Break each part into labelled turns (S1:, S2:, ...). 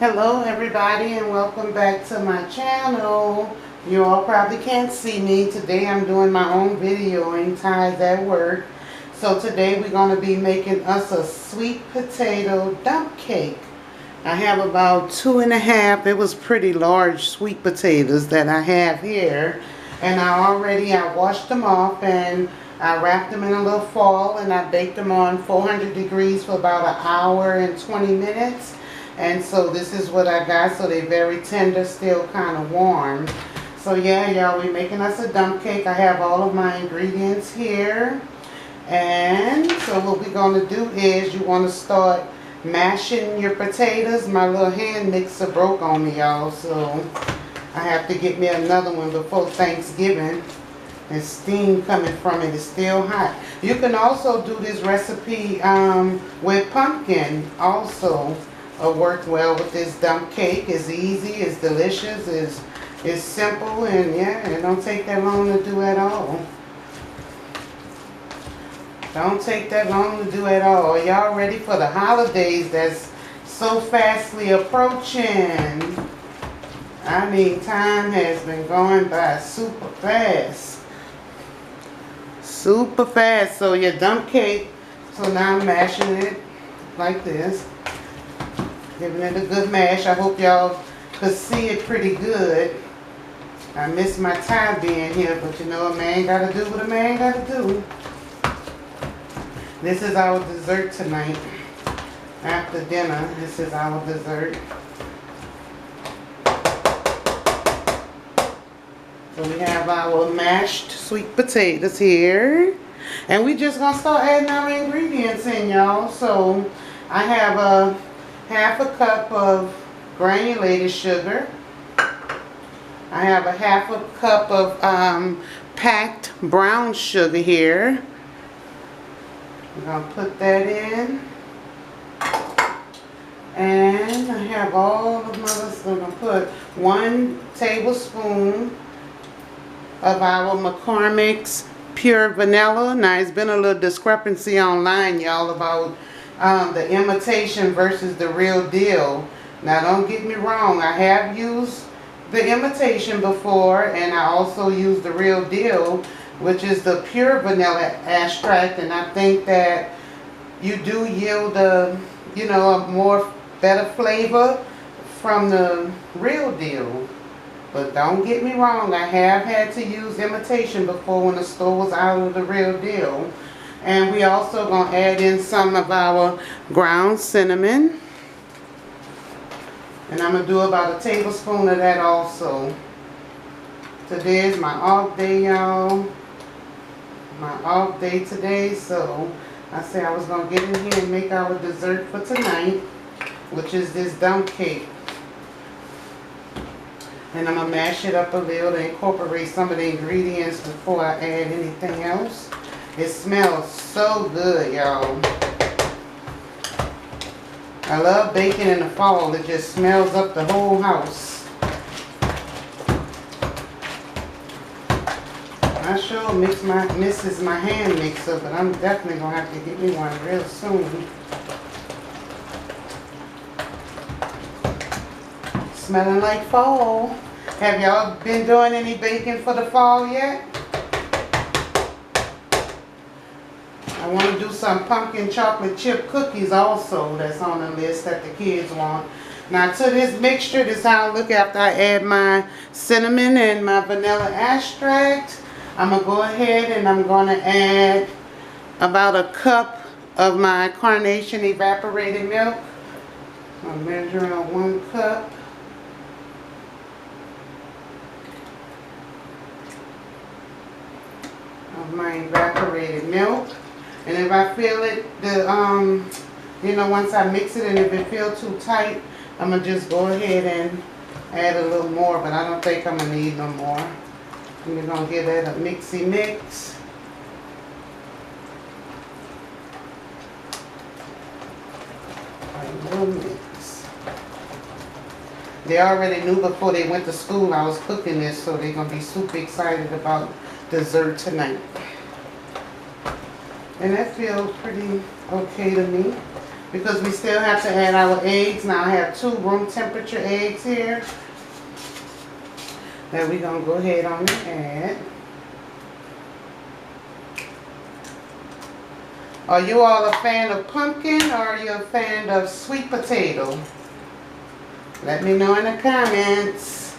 S1: Hello everybody and welcome back to my channel. You all probably can't see me. Today I'm doing my own videoing, Ties at Work. So today we're going to be making us a sweet potato dump cake. I have about 2.5, it was pretty large sweet potatoes that I have here. And I washed them off and I wrapped them in a little foil and I baked them on 400 degrees for about an hour and 20 minutes. And so this is what I got. So they're very tender, still kind of warm. So yeah, y'all, we're making us a dump cake. I have all of my ingredients here. And so what we're going to do is you want to start mashing your potatoes. My little hand mixer broke on me, y'all. So I have to get me another one before Thanksgiving. And steam coming from it is still hot. You can also do this recipe with pumpkin also. Work well with this dump cake. It's easy, it's delicious, it's simple, and yeah, it don't take that long to do at all. Don't take that long to do at all. Y'all ready for the holidays that's so fastly approaching? I mean, time has been going by super fast. Super fast. So your dump cake, so now I'm mashing it like this. Giving it a good mash. I hope y'all could see it pretty good. I miss my tie being here, but you know, a man gotta do what a man gotta do. This is our dessert tonight. After dinner, this is our dessert. So we have our mashed sweet potatoes here. And we just gonna start adding our ingredients in, y'all. So I have a half a cup of granulated sugar. I have a half a cup of packed brown sugar here. I'm going to put that in. And I have all of my, I'm going to put 1 tablespoon of our McCormick's Pure Vanilla. Now, it's been a little discrepancy online, y'all, about the imitation versus the real deal. Now don't get me wrong, I have used the imitation before, and I also used the real deal, which is the pure vanilla extract, and I think that you do yield a, you know, a more better flavor from the real deal. But don't get me wrong, I have had to use imitation before when the store was out of the real deal. And we also going to add in some of our ground cinnamon. And I'm going to do about a tablespoon of that also. Today is my off day, y'all. My off day today. So I said I was going to get in here and make our dessert for tonight, which is this dump cake. And I'm going to mash it up a little to incorporate some of the ingredients before I add anything else. It smells so good, y'all. I love baking in the fall. It just smells up the whole house. I sure misses my hand mixer, but I'm definitely going to have to get me one real soon. Smelling like fall. Have y'all been doing any baking for the fall yet? I want to do some pumpkin chocolate chip cookies also. That's on the list that the kids want. Now to this mixture, this is how I look after I add my cinnamon and my vanilla extract. I'm going to go ahead and I'm going to add about a cup of my Carnation evaporated milk. I'll measure out 1 cup. Of my evaporated milk. And if I feel it, you know, once I mix it and if it feels too tight, I'm going to just go ahead and add a little more, but I don't think I'm going to need no more. I'm going to give that a mixy mix. A little mix. They already knew before they went to school I was cooking this, so they're going to be super excited about dessert tonight. And that feels pretty okay to me. because we still have to add our eggs. Now I have 2 room temperature eggs here that we're going to go ahead on and add. Are you all a fan of pumpkin or are you a fan of sweet potato? Let me know in the comments.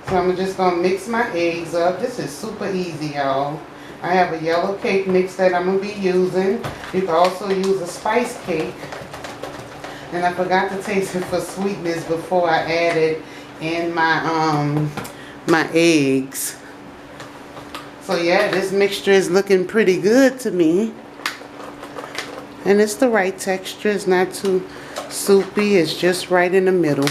S1: So I'm just going to mix my eggs up. This is super easy, y'all. I have a yellow cake mix that I'm going to be using. You can also use a spice cake. And I forgot to taste it for sweetness before I added in my my eggs. So yeah, this mixture is looking pretty good to me. And it's the right texture. It's not too soupy. It's just right in the middle.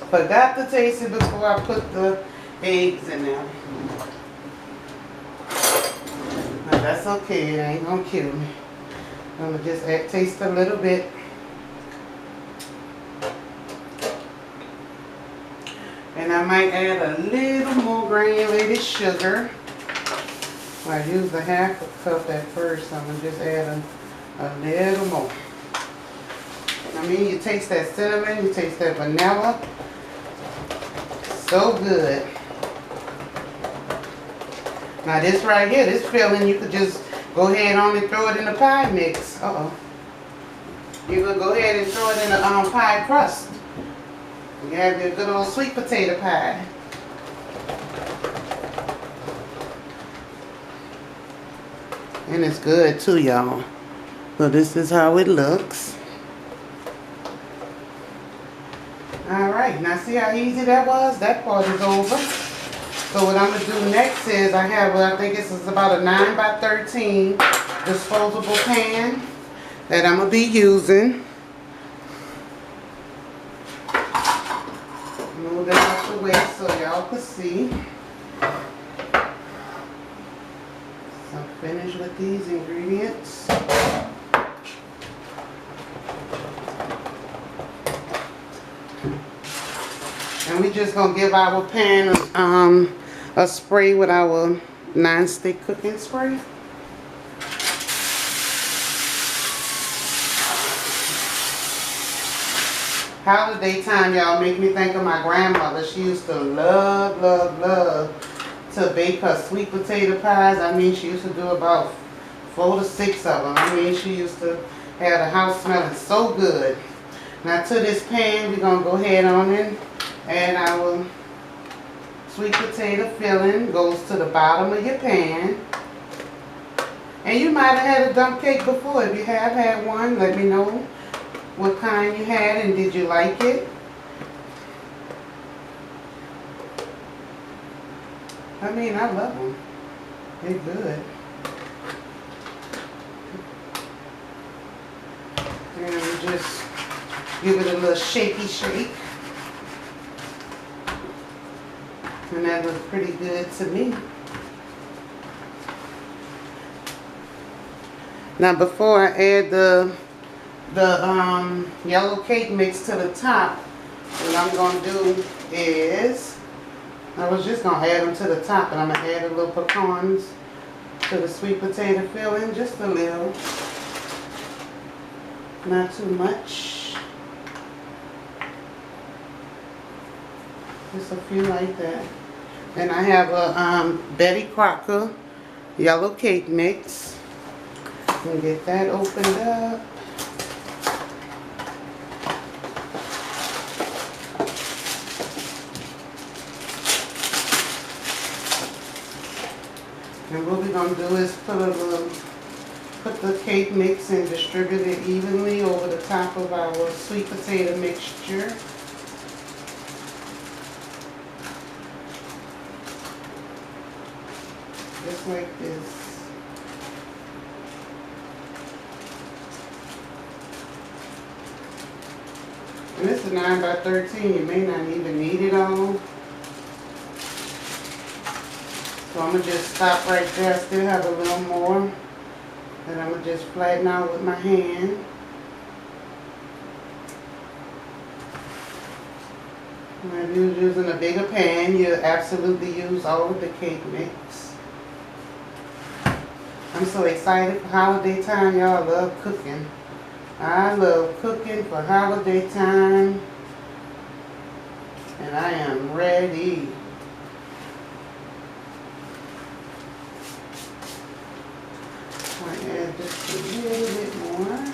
S1: Forgot to taste it before I put the eggs in there. Now that's okay. It ain't gonna kill me. I'm gonna just taste a little bit. And I might add a little more granulated sugar. I used a half a cup at first. I'm gonna just add a little more. I mean, you taste that cinnamon, you taste that vanilla. So good. Now this right here, this filling, you could just go ahead on and throw it in the pie mix. You could go ahead and throw it in the pie crust. You have your good old sweet potato pie. And it's good too, y'all. So this is how it looks. Alright, now see how easy that was? That part is over. So what I'm going to do next is I have, I think this is about a 9 by 13 disposable pan that I'm going to be using. Move it out the way so y'all can see. So I'm finished with these ingredients. And we just gonna give our pan a spray with our non-stick cooking spray. Holiday time, y'all, make me think of my grandmother. She used to love, love, love to bake her sweet potato pies. I mean, she used to do about 4 to 6 of them. I mean, she used to have the house smelling so good. Now to this pan, we're gonna go ahead on and add our sweet potato filling. Goes to the bottom of your pan. And you might have had a dump cake before. If you have had one, let me know what kind you had and did you like it. I mean, I love them. They're good. And we just give it a little shaky shake. And that looks pretty good to me. Now before I add the yellow cake mix to the top, what I'm going to do is, I was just going to add them to the top, and I'm going to add a little pecans to the sweet potato filling, just a little. Not too much. Just a few like that. And I have a Betty Crocker yellow cake mix. We'll get that opened up. And what we're going to do is put the cake mix and distribute it evenly over the top of our sweet potato mixture. Just like this. And this is 9 by 13. You may not even need it all. So I'm going to just stop right there. I still have a little more that I'm going to just flatten out with my hand. If you're using a bigger pan, you absolutely use all of the cake mix. I'm so excited for holiday time, y'all. I love cooking. I love cooking for holiday time. And I am ready. I add just a little bit more.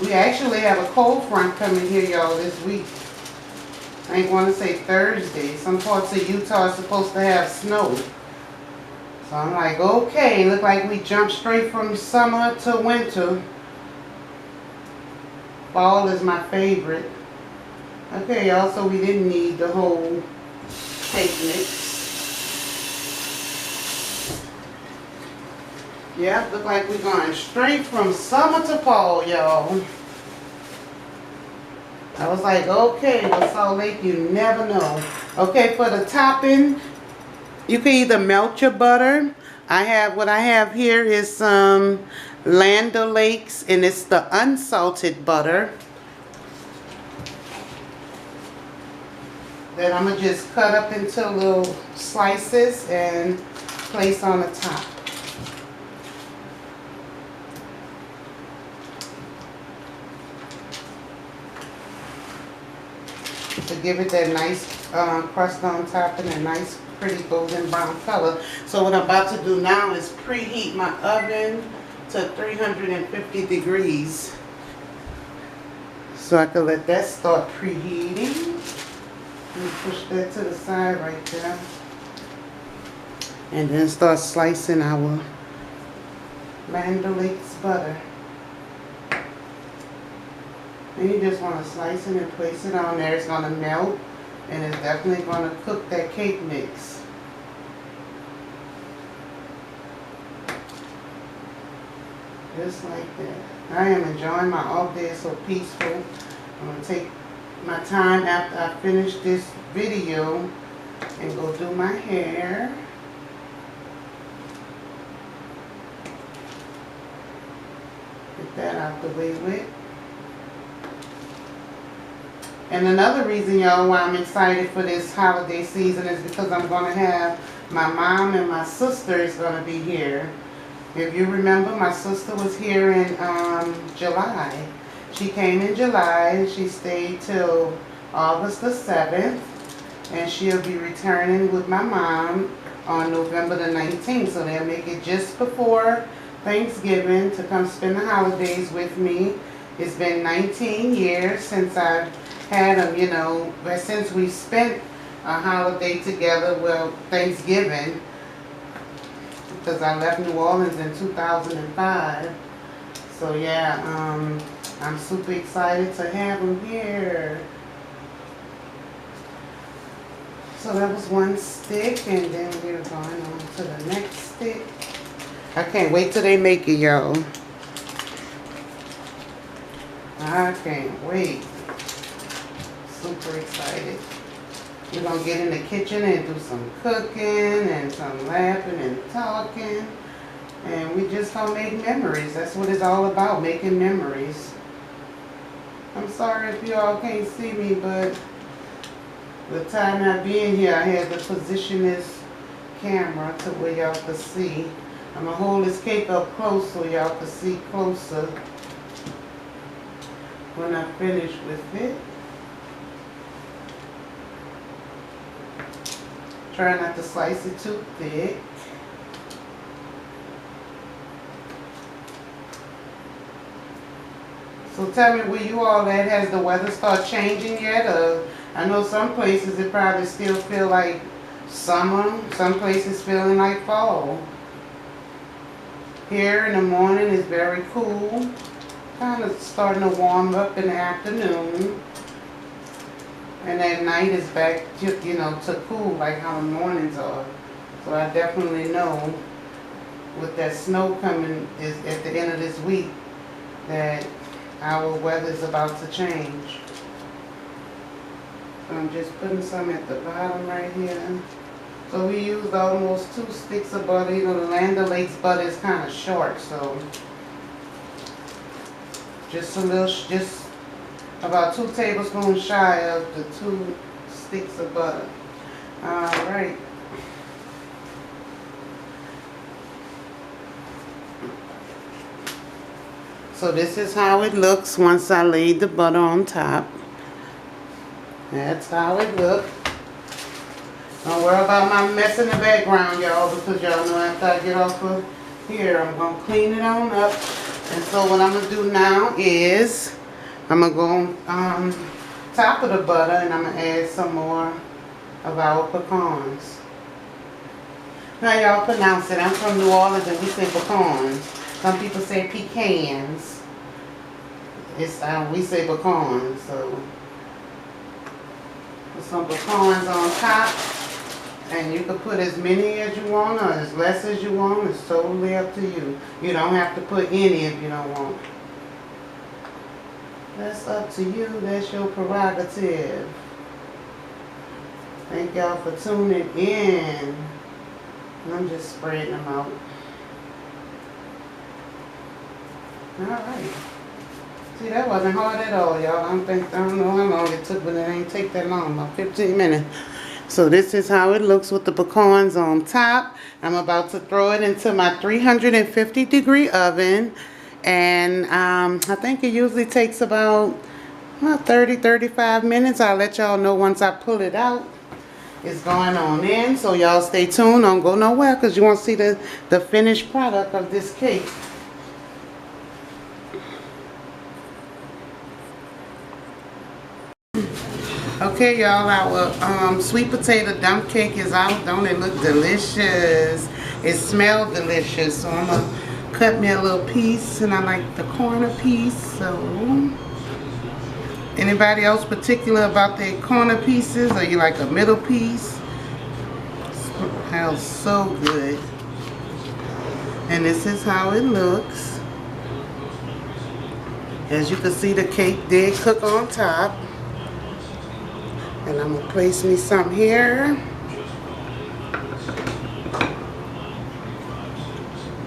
S1: We actually have a cold front coming here, y'all, this week. I ain't want to say Thursday. Some parts of Utah are supposed to have snow. So I'm like, okay, look like we jumped straight from summer to winter. Fall is my favorite. Okay, y'all, so we didn't need the whole cake mix. Yeah, look like we're going straight from summer to fall, y'all. I was like, okay, with Salt Lake, you never know. Okay, for the topping, you can either melt your butter. What I have here is some Land O'Lakes, and it's the unsalted butter that I'm gonna just cut up into little slices and place on the top. To give it that nice crust on top and a nice pretty golden brown color. So what I'm about to do now is preheat my oven to 350 degrees. So I can let that start preheating. Let me push that to the side right there. And then start slicing our Land O'Lakes butter. And you just want to slice it and place it on there. It's going to melt, and it's definitely going to cook that cake mix. Just like that. I am enjoying my off day. It's so peaceful. I'm going to take my time after I finish this video and go do my hair. Get that out the way with. And another reason, y'all, why I'm excited for this holiday season is because I'm going to have my mom and my sister is going to be here. If you remember, my sister was here in July. She came in July and she stayed till August the 7th. And she'll be returning with my mom on November the 19th. So they'll make it just before Thanksgiving to come spend the holidays with me. It's been 19 years since I've had them, you know, but since we spent a holiday together, well, Thanksgiving, because I left New Orleans in 2005. So yeah, I'm super excited to have them here. So that was one stick, and then we're going on to the next stick. I can't wait till they make it, y'all. I can't wait. Super excited. We're going to get in the kitchen and do some cooking and some laughing and talking. And we just going to make memories. That's what it's all about, making memories. I'm sorry if you all can't see me, but the time I be in here, I had to position this camera to where y'all can see. I'm going to hold this cake up close so y'all can see closer when I finish with it. Try not to slice it too thick. So tell me, where you all at? Has the weather started changing yet? I know some places it probably still feel like summer. Some places feeling like fall. Here in the morning is very cool. Kind of starting to warm up in the afternoon. And at night is back to, you know, to cool like how the mornings are. So I definitely know with that snow coming is at the end of this week that our weather is about to change. So I'm just putting some at the bottom right here. So we used almost 2 sticks of butter. You know, the Land O'Lakes butter is kind of short, so just a little, just about 2 tablespoons shy of the 2 sticks of butter. Alright. So this is how it looks once I laid the butter on top. That's how it looks. Don't worry about my mess in the background, y'all, because y'all know after I get off of here, I'm going to clean it on up. And so what I'm going to do now is I'm going to go on top of the butter and I'm going to add some more of our pecans. How y'all pronounce it? I'm from New Orleans and we say pecans. Some people say pecans. We say pecans. So put some pecans on top. And you can put as many as you want or as less as you want. It's totally up to you. You don't have to put any if you don't want. That's up to you. That's your prerogative. Thank y'all for tuning in. I'm just spreading them out. Alright. See, that wasn't hard at all, y'all. I don't know how long it took, but it ain't take that long. About 15 minutes. So this is how it looks with the pecans on top. I'm about to throw it into my 350-degree oven. And I think it usually takes about 30-35 minutes. I'll let y'all know once I pull it out. It's going on in. So y'all stay tuned. Don't go nowhere because you won't see the finished product of this cake. Okay, y'all, our sweet potato dump cake is out. Don't it look delicious? It smells delicious. So I'm going to cut me a little piece, and I like the corner piece. So, anybody else particular about their corner pieces, or you like a middle piece? It smells so good. And this is how it looks. As you can see, the cake did cook on top. And I'm going to place me some here.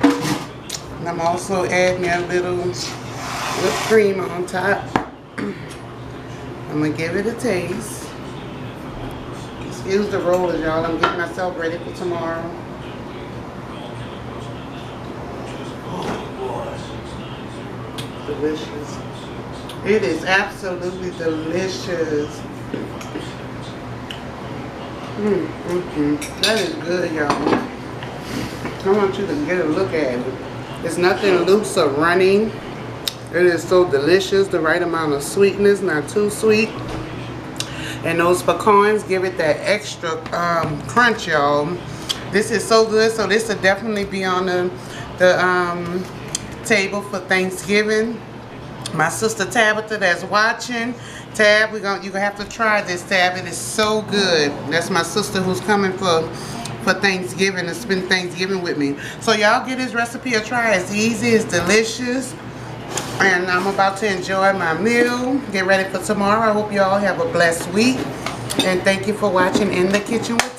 S1: And I'm also adding me a little whipped cream on top. I'm going to give it a taste. Excuse the rollers, y'all. I'm getting myself ready for tomorrow. Oh, boy. Delicious. It is absolutely delicious. That is good, y'all. I want you to get a look at it. It's nothing loose or running. It is so delicious. The right amount of sweetness, not too sweet. And those pecans give it that extra crunch, y'all. This is so good. So this will definitely be on the table for Thanksgiving. My sister Tabitha that's watching. Tab, you're gonna have to try this, Tab. It is so good. That's my sister who's coming for Thanksgiving to spend Thanksgiving with me. So y'all give this recipe a try. It's easy, it's delicious. And I'm about to enjoy my meal. Get ready for tomorrow. I hope y'all have a blessed week. And thank you for watching In the Kitchen with